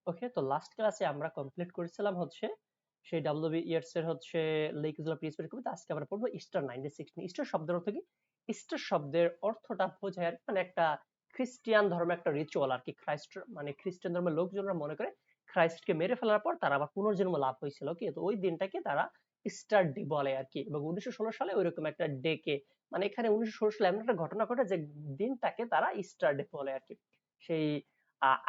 ওকে, তো লাস্ট ক্লাসে আমরা কমপ্লিট করেছিলাম হচ্ছে সেই ডব্লিউবি ইয়েটস এর হচ্ছে লেকস অফ পিস কবিতা। আজকে আমরা পড়বো ইস্টার 1916। ইস্টার শব্দের অর্থ কি? ইস্টার শব্দের অর্থটা বোঝায় আর কি, মানে একটা খ্রিস্টিয়ান ধর্মের একটা রিচুয়াল আর কি। খ্রাইস্ট মানে খ্রিস্টান ধর্মের লোকজনরা মনে করে খ্রাইস্টকে মেরে ফেলার পর তারা আবার পুনর্জন্ম লাভ হয়েছিল, কি তো ওই দিনটাকে তারা ইস্টার ডে বলে আর কি। এবং 1916 সালে ওইরকম একটা ডে কে, মানে এখানে 1916 সালে এমন একটা ঘটনা ঘটে যে দিনটাকে তারা ইস্টার ডে বলে আর কি, সেই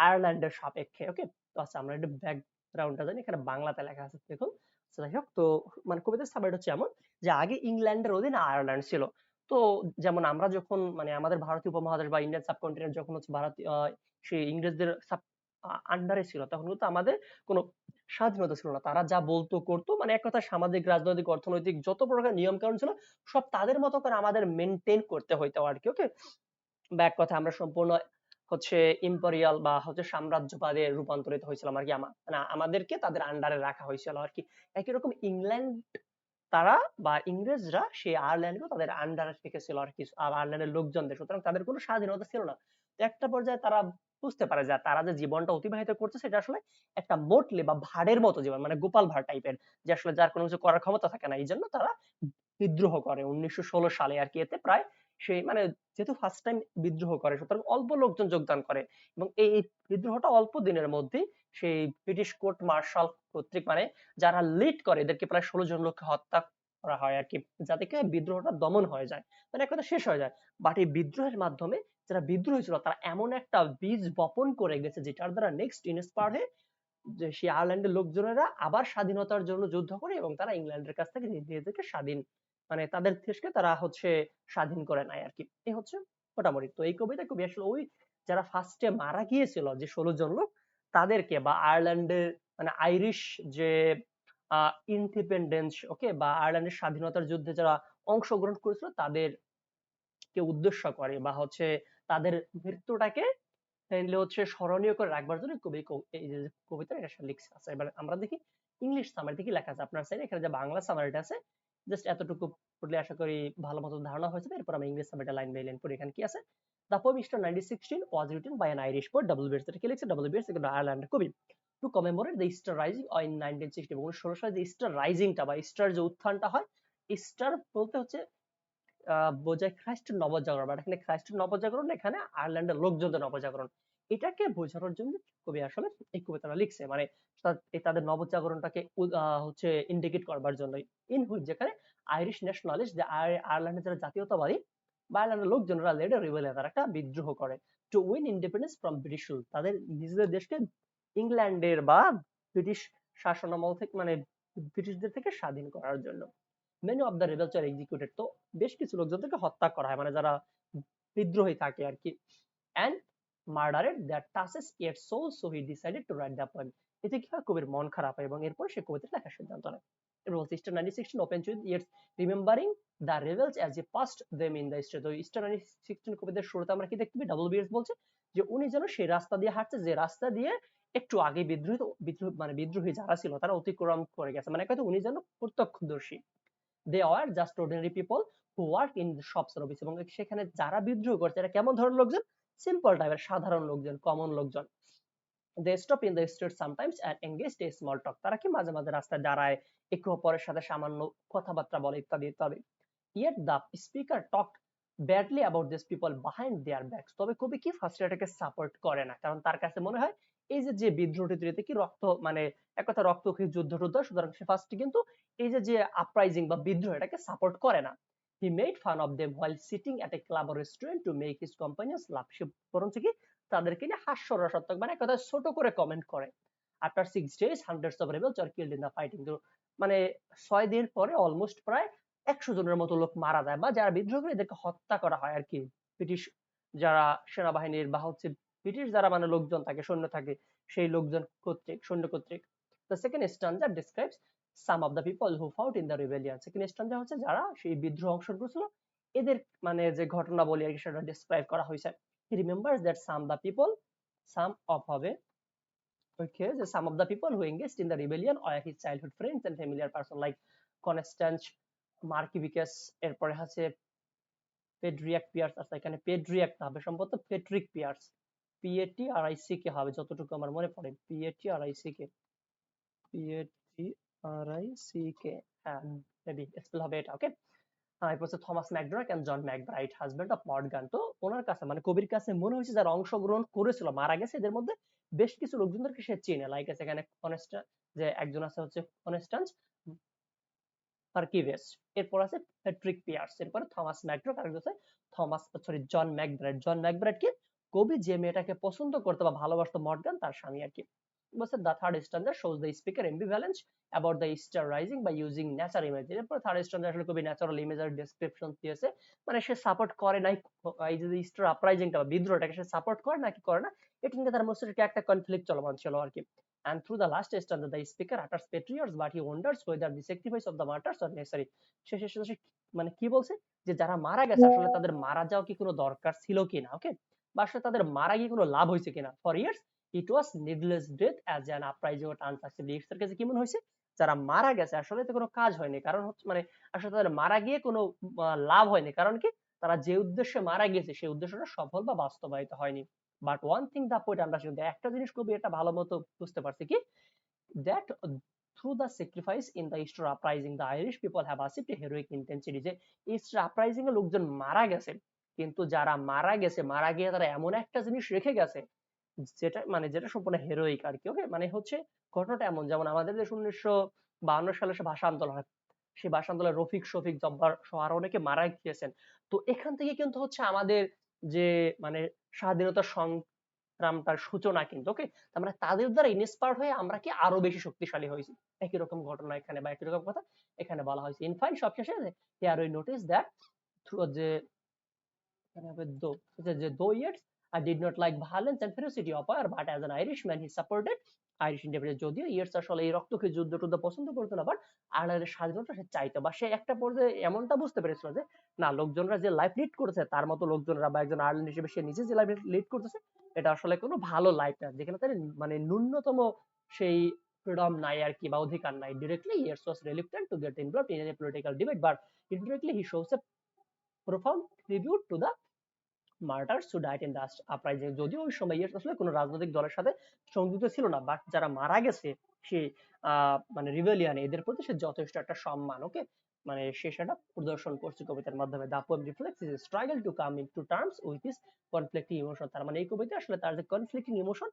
আয়ারল্যান্ডের সাপেক্ষে। ওকে, তো আচ্ছা আমরা একটু ব্যাকগ্রাউন্ডটা জানি। এখানে বাংলাতে লেখা আছে দেখুন। আচ্ছা, যাই হোক, তো মানে কবিতার সাবজেক্ট হচ্ছে এমন যে আগে ইংল্যান্ডের অধীনে আয়ারল্যান্ড ছিল। তো যেমন আমরা যখন মানে আমাদের ভারতীয় উপমহাদেশ বা ইন্ডিয়ান সাবকন্টিনেন্ট যখন হচ্ছে ভারতীয় সেই ইংরেজদের আন্ডারে ছিল, তখন কিন্তু আমাদের কোনো স্বাধীনতা ছিল না। তারা যা বলতো করতো, মানে এক কথা সামাজিক, রাজনৈতিক, অর্থনৈতিক যত প্রকার নিয়ম কানুন ছিল সব তাদের মতো করে আমাদের মেনটেন করতে হইতো আর কি। ওকে, বা এক কথা আমরা সম্পূর্ণ হচ্ছে ইম্পেরিয়াল বা হচ্ছে সাম্রাজ্যবাদে রূপান্তরিত হয়েছিলাম আর কি। মানে আমাদেরকে তাদের আন্ডারে রাখা হয়েছিল আর কি। একই রকম ইংল্যান্ড তারা বা ইংরেজরা সেই আয়ারল্যান্ডকেও তাদের আন্ডারে রেখেছিল আর কি, আয়ারল্যান্ডের লোকজনদের। সুতরাং তাদের কোনো স্বাধীনতা ছিল না। তো একটা পর্যায়ে তারা বুঝতে পারে যে তারা যে জীবনটা অতিবাহিত করছে সেটা আসলে একটা মোটলি বা ভাড়ের মতো জীবন, মানে গোপাল ভাড় টাইপের, যে আসলে যার কোনো কিছু করার ক্ষমতা থাকে না। এই জন্য তারা বিদ্রোহ করে 1916 সালে আর কি। এতে প্রায় সেই মানে যেহেতু ফার্স্ট টাইম বিদ্রোহ করে, সুতরাং অল্প লোকজন যোগদান করে। এবং এই বিদ্রোহটা অল্প দিনের মধ্যে সেই ব্রিটিশ কোর্ট মার্শাল কর্তৃক, মানে যারা লিড করে এদেরকে প্রায় 16 জন লোককে হত্যা করা হয় আর কি, যাতে করে বিদ্রোহটা দমন হয়ে যায়, মানে এক কথা শেষ হয়ে যায়। বাট এই বিদ্রোহের মাধ্যমে যারা বিদ্রোহী ছিল তারা এমন একটা বীজ বপন করে গেছে যেটার দ্বারা নেক্সট ইন্সপায়ার্ড হয়ে যে সেই আয়ারল্যান্ডের লোকজনেরা আবার স্বাধীনতার জন্য যুদ্ধ করে এবং তারা ইংল্যান্ডের কাছ থেকে নিজেদেরকে স্বাধীন, মানে তাদের দেশকে তারা হচ্ছে স্বাধীন করে নেয় আর কি। এই হচ্ছে মোটামুটি। তো এই কবিতা কবি আসলে ওই যারা ফার্স্টে মারা গিয়েছিল যে 16 জন লোক, তাদেরকে বা আয়ারল্যান্ডের মানে আইরিশ যে ইন্ডিপেন্ডেন্স, ওকে, বা আয়ারল্যান্ডের স্বাধীনতার যুদ্ধে যারা অংশগ্রহণ করেছিল তাদেরকে উদ্দেশ্য করে বা হচ্ছে তাদের মৃত্যুটাকে তাইলে হচ্ছে স্মরণীয় করে রাখবার জন্য কবি এই যে কবিতা এটা লিখছে। আচ্ছা, এবার আমরা দেখি ইংলিশ সামারিতে কি লেখা আছে। আপনার সাইডে এখানে যে বাংলা সামারিটা আছে, জাস্ট এতটুকু পড়লে আশা করি ভালো মতো ধারণা হয়েছে। এরপর আমরা ইংলিশ সামারিটা লাইন বাই লাইন পড়ি। এখানে কি আছে? The poem Easter 1916 was written by an Irish poet WB Yeats। এটা কি লিখছে? WB Yeats একজন আয়ারল্যান্ডের কবি। Two commemorate the Easter rising in 1960। 1916 সালে যে ইস্টার রাইজিংটা বা ইস্টার যে উত্থানটা হয়, ইস্টার বলতে হচ্ছে বোঝায় খ্রাইস্টের নবজাগরণ, বাট এখানে খ্রাইস্টের নবজাগরণ, এখানে আয়ারল্যান্ডের লোকজনদের নবজাগরণ। এটাকে বোঝানোর জন্য কবি আসলে এই কবিতাটা লিখছে, মানে তাদের নবজাগরণটাকে হচ্ছে ইন্ডিকেট করবার জন্য। ইন হুইচ, যেখানে আইরিশ ন্যাশনালিস্ট, যে আয়ারল্যান্ডের যারা জাতীয়তাবাদী বা আয়ারল্যান্ডের লোকজনরা লেড রিবেলিয়ন, তারা একটা বিদ্রোহ করে to win independence from British rule, তাদের নিজেদের দেশকে ইংল্যান্ডের বা ব্রিটিশ শাসনামল থেকে, মানে ব্রিটিশদের থেকে স্বাধীন করার জন্য। Many of the rebels are executed, তো বেশ কিছু লোকজনদেরকে হত্যা করা হয়, মানে যারা বিদ্রোহী থাকে আর কি। And murdered that touches Yeats soul, so he decided to write the poem. এতে কি হয়, কবির মন খারাপ হয় এবং এরপর সে কবিতা লেখার সিদ্ধান্ত নেয়। এবার বলছে Easter 1916 opens with Yeats remembering the rebels as he past them in the street. তো ইস্টার 1916 কবিতার শুরুতে আমরা কি দেখতে পাই? ডব্লিউ বিএস বলছে যে উনি যেন সেই রাস্তা দিয়ে হাঁটছে যে রাস্তা দিয়ে একটু আগে বিদ্রোহী যারা ছিল তারা অতিক্রম করে গেছে, মানে কথা উনি যেন প্রত্যক্ষদর্শী। They are just ordinary people who work in shops office. এবং সেখানে যারা বিদ্রোহ করছে এরা কেমন ধরনের লোকজন? সিম্পল টাইপের, সাধারণ লোকজন, কমন লোকজন। They stop in the street sometimes and engage a small talk. তারা কি মাঝে মাঝে রাস্তায় দাঁড়ায়, একে অপরের সাথে সামান্য কথাবার্তা বলে, ইত্যাদি ইত্যাদি। Yet the speaker talk badly about this people behind their backs. তবে কবি কি ফার্স্ট এটাকে সাপোর্ট করে না, কারণ তার কাছে মনে হয় এই যে যে বিদ্রোহীতে কি রক্ত, মানে এক কথা রক্তক্ষয়ী যুদ্ধ টুদ্ধ, সুতরাং সে ফার্স্টে কিন্তু এই যে যে আপরাইজিং বা বিদ্রোহ এটাকে সাপোর্ট করে না। He made fun of them while sitting at a club or restaurant to make his companions laugh. সে বরঞ্চ কি তাদেরকে নিয়ে হাস্যরসাত্মক, মানে এক কথা ছোট করে কমেন্ট করে। After 6 days hundreds of rebels R killed in the fighting. তো মানে 6 দিন পরে অলমোস্ট প্রায় 100 জনের মতো লোক মারা যায়, বা যারা বিদ্রোহ করে এদেরকে হত্যা করা হয় আর কি, ব্রিটিশ যারা সেনাবাহিনীর বা হচ্ছে ব্রিটিশ যারা মানে লোকজন থাকে, সৈন্য থাকে, সেই লোকজন কর্তৃক, সৈন্য কর্তৃক। The second স্ট্যান্জা describes some of the people who fought in the rebellion. Second স্ট্যান্জা হচ্ছে যারা সেই বিদ্রোহ অংশগ্রহণ করেছিল এদের মানে যে ঘটনা বলি আর কি, সেটা ডেসক্রাইব করা হয়েছে। হি রিমেম্বার্স দ্যাট সাম অফ হবে okay, যে some of the people who engaged in the rebellion were his childhood friends and familiar person like Constance Markievicus। এরপরে আছে পেড্রিয়াক পিয়ার্স। আচ্ছা, এখানে পেড্রিয়াক না হবে সম্ভবত পেট্রিক পিয়ার্স। PATRICK হবে যতটুকু আমার মনে পড়ে, PATRICK, PATRICK, হ্যাঁ মেবি স্পেল হবে এটা। ওকে, এরপর হচ্ছে Thomas McDonald and John MacBride, husband of Morgan. তো ওনার কাছে মানে কবির কাছে মনে হয়েছে যারা অংশগ্রহণ করেছিল মারা গেছে, এদের মধ্যে বেশ কিছু লোকজনদেরকে সে চেনে, লাইক আছে এখানে কনস্টা, যে একজন আছে হচ্ছে কনস্ট্যান্স পার্কিভেস, এরপর আছে প্যাট্রিক পিয়ার্স, এরপরে থমাস ম্যাকডোনাল্ড, আর আছে থমাস সরি জন ম্যাকব্রাইট। জন ম্যাকব্রাইট কি কবি যে মেয়েটাকে পছন্দ করতো বা ভালোবাসতো মর্গান তার স্বামী আর কি। বলছে the third standard shows the speaker ambivalence about the Easter rising by using nature image. এরপর থার্ড স্ট্যান্ডার্ড আসলে কবি ন্যাচারাল ইমেজের ডেসক্রিপশন দিয়েছে, মানে সে সাপোর্ট করে নাই এই যে ইস্টার আপরাইজিংটা বা বিদ্রোহটাকে সে সাপোর্ট করে নাকি করে না, এটা নিয়ে তার মধ্যে একটা কনফ্লিক্ট চলমান ছিল আর কি। And through the last stanza, the speaker utters patriots, but he wonders whether the sacrifice of the martyrs are necessary. শেষে শেষে মানে কি বলছে, যে যারা মারা গেছে আসলে তাদের মারা যাওয়া কি কোনো দরকার ছিল কিনা, ওকে, বা আসলে তাদের মারা গিয়ে কোনো লাভ হয়েছে কিনা। For years it was needless death as an uprising or unsuccessful. ইটসের কাছে কি মনে হয়েছে, যারা মারা গেছে আসলে তো কোনো কাজ হয়নি, কারণ হচ্ছে মানে আসলে তাদের মারা গিয়ে কোনো লাভ হয়নি, কারণ কি তারা যে উদ্দেশ্যে মারা গিয়েছে সেই উদ্দেশ্যটা সফল বা বাস্তবায়িত হয়নি। But one thing the poet understood, একটা জিনিস কবি এটা ভালো মতো বুঝতে পারছে কি, that through the sacrifice in the Easter uprising the Irish people have achieved a heroic intensity, যে Easter uprising এ লোকজন মারা গেছে, কিন্তু যারা মারা গেছে মারা গিয়ে তারা এমন একটা জিনিস রেখে গেছে যেটা মানে যেটা সম্পূর্ণ হেরোইক আর কি। ওকে, মানে হচ্ছে ঘটনাটা এমন, যেমন আমাদের দেশ 1952 সালে সে ভাষা আন্দোলন হয়, সেই ভাষা আন্দোলনে রফিক শফিক জব্বার সহ আরো অনেকে মারা গিয়েছেন। তো এখান থেকে কিন্তু হচ্ছে আমাদের যে মানে স্বাধীনতা সংগ্রামটার সূচনা কিন্তু। ওকে, তার মানে তাদের দ্বারা ইন্সপায়ার্ড হয়ে আমরা কি আরো বেশি শক্তিশালী হয়েছি, একই রকম ঘটনা এখানে বা একই রকম কথা এখানে বলা হয়েছে। ইন ফাইন সবশেষে here we notice that through যে though Yeats did not like violence and ferocity of war, but as an Irishman he supported Irish independence. যদিও ইয়েটস আসলে এই রক্তকে যুদ্ধ টুদ্ধ পছন্দ করতো না, বাট আয়ারল্যান্ডের স্বাধীনতা সে চাইতো, বা সে একটা পর্যায়ে এমনটা বুঝতে পেরেছিল যে না, লোকজনরা যে লাইফ লিড করেছে তার মতো লোকজনরা বা একজন আয়ারল্যান্ড হিসেবে সে নিজে যে লাইফ লিড করতেছে এটা আসলে কোনো ভালো লাইফ না, যেখানে তার মানে ন্যূনতম সেই ফ্রিডম নাই আর কি, বা অধিকার নাই। Directly Yeats was reluctant to get involved in a political debate, but indirectly he shows a profound tribute to the martyrs who died in the uprising. যদিও ওই সময় ইয়েটস আসলে কোনো রাজনৈতিক দলের সাথে সংযুক্ত ছিল না, বাট যারা মারা গেছে সে মানে রিবেলিয়ানে, এদের প্রতি সে যথেষ্ট একটা সম্মান, ওকে, মানে সে সেটা প্রদর্শন করছে কবিতার মাধ্যমে। The poem reflects his struggle to come into terms with his conflicting emotion. তার মানে এই কবিতা আসলে তার যে কনফ্লিক্টিং ইমোশন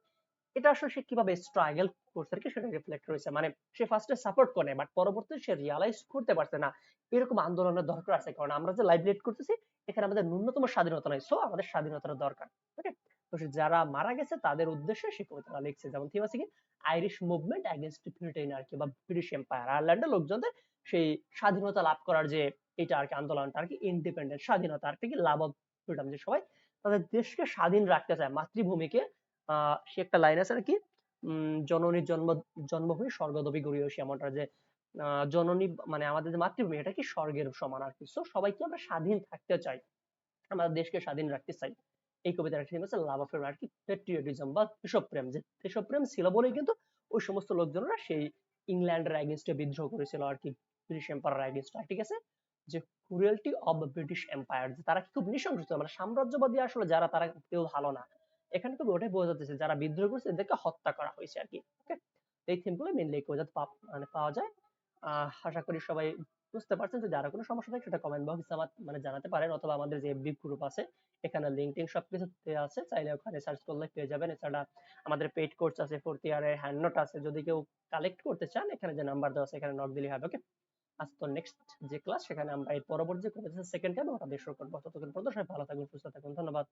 এটা আসলে সে কিভাবে স্ট্রাগল করছে আর কি সেটা রিফ্লেক্ট হয়েছে। মানে সে ফার্স্টে সাপোর্ট করে, বাট পরবর্তীতে সে রিয়ালাইজ করতে পারছে না এরকম আন্দোলনের দরকার আছে, কারণ আমরা যে লাইভ লিড করতেছি এখানে আমাদের ন্যূনতম স্বাধীনতা নাই, সো আমাদের স্বাধীনতার দরকার। ওকে, তো যারা মারা গেছে তাদের উদ্দেশ্যে সে কবিতাটা লিখছে। যেমন থিম আছে কি আইরিশ মুভমেন্ট এগেইনস্ট ব্রিটেন আর কি, বা ব্রিটিশ এম্পায়ার, আয়ারল্যান্ডের লোকজনদের সেই স্বাধীনতা লাভ করার যে এটা আর কি আন্দোলনটা আর কি, ইন্ডিপেন্ডেন্ট স্বাধীনতা আর কি লাভ অফ ফ্রিডম, যে সবাই তাদের দেশকে স্বাধীন রাখতে চায়, মাতৃভূমিকে। সে একটা লাইন আছে নাকি, জননীর জন্মভূমি স্বর্গদপি গড়িয়সী, এমনটা যে জননী মানে আমাদের যে মাতৃভূমি এটা কি স্বর্গের সমান আর কি। সো সবাইকে আমরা স্বাধীন থাকতে চাই, আমাদের দেশকে স্বাধীন রাখতে চাই। এই কবিতার থিম হচ্ছে লাভ অফ আর কি, পেট্রিয়টিজম বা দেশপ্রেম, যে দেশপ্রেম ছিল বলেই কিন্তু ওই সমস্ত লোকজনরা সেই ইংল্যান্ডের এগেইনস্টে বিদ্রোহ করেছিল আর কি, ব্রিটিশ এম্পায়ার এগেইনস্ট। ঠিক আছে, যে ক্রুয়েলটি অফ ব্রিটিশ এম্পায়ার, তারা খুব নৃশংস ছিল, মানে সাম্রাজ্যবাদী আসলে যারা তারা কেউ ভালো না। এখানে তো ওটাই বোঝা যাচ্ছে যারা বিদ্রোহ করছে এদেরকে হত্যা করা হয়েছে আর কি। ওকে, এই থিমগুলো মেইনলি এই কবিতাতে মানে পাওয়া যায়। আশা করি সবাই বুঝতে পারছেন। যদি আরো কোনো সমস্যা থাকে সেটা কমেন্ট বক্সে আমার মানে জানাতে পারেন, অথবা আমাদের যে এফবি গ্রুপ আছে এখানে লিংক টিং সবকিছু দেওয়া আছে, চাইলে ওখানে সার্চ করলে পেয়ে যাবেন। এছাড়া আমাদের পেইড কোর্স আছে, ফোর্থ ইয়ারের হ্যান্ড নোট আছে, যদি কেউ কালেক্ট করতে চান এখানে যে নাম্বার দেওয়া আছে এখানে নক দিলেই হবে। ওকে, আজ তো নেক্সট যে ক্লাস সেখানে আমরা এর পরবর্তী যে সেকেন্ড টাইম ওটা দিয়ে শুরু করবো। ততক্ষণ পর্যন্ত সবাই ভালো থাকুন, সুস্থ থাকুন, ধন্যবাদ।